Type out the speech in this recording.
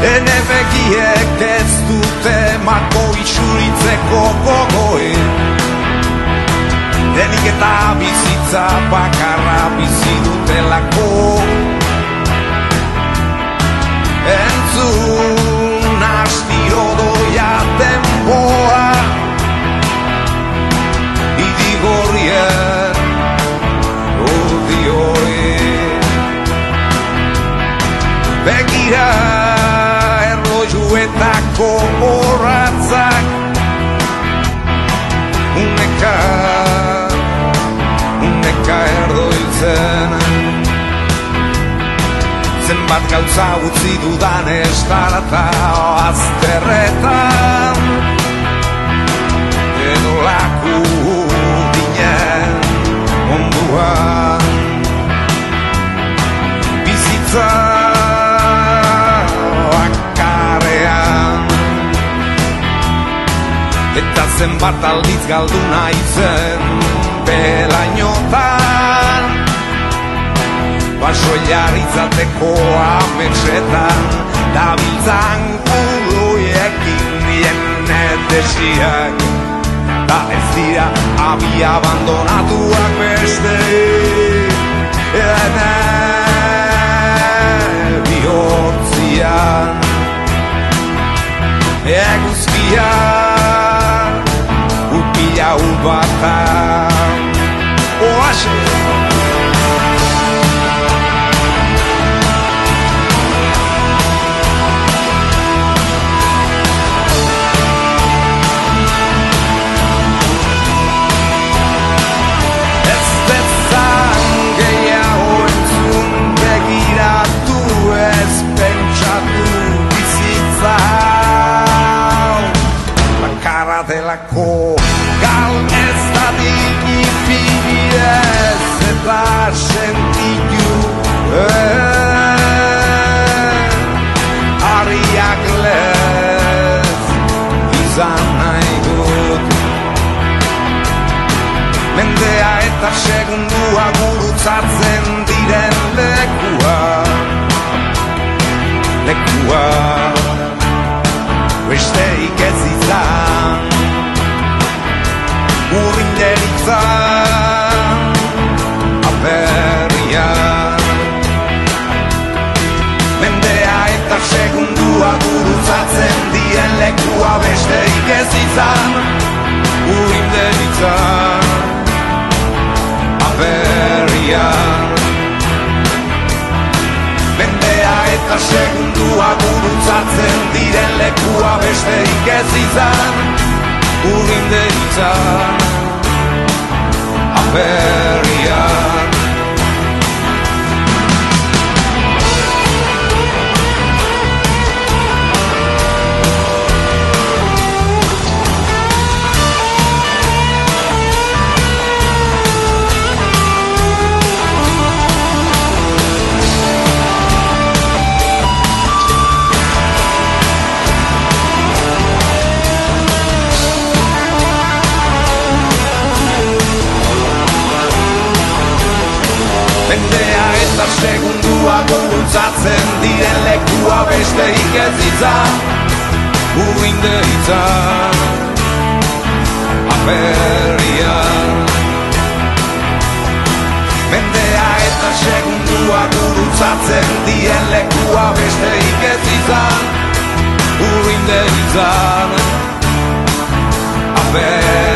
Ene begiek ez dute marko isuritzeko gogoi, denik eta bizitza bakarra bizi dutelako. Entzun astiro doia denboa, idigorrien odi hori. Begira erlojuetako borratzak, uneka erdoitzen. Zenbat gauza utzi dudan estarata azterretan, edo laku dinen onduan. Bizitza eta zenbat aldiz galdu naizen belainotan, baso jarrizateko ametsetan, dabiltzan kuluiekin nien edesiak, da ez dira abi abandonatuak beste, ene bihotzian, eguzkian upila ubatan. Oaxe! Ez dezan gehiago entzun, begiratu ez pentsatu bizitza bakarra delako. Gal ez da digipidez eta sentitu harriak lez izan nahi dut. Mendea eta segundua gurutzatzen diren lekua besteik ez izan, urrinderitzan aperrian. Mendea eta segundua gurutzatzen dien lekua besteik ez izan, urrinderitzan aperrian. Mendea eta segundua gurutzatzen diren lekua besteik ez izan, urrinderitzan aperrian. Mendea eta segundua gurutzatzen diren lekua besteik ez izan, urrinderitzan aperrian. Mendea eta segundua gurutzatzen dien lekua besteik ez izan, urrinderitzan aperrian.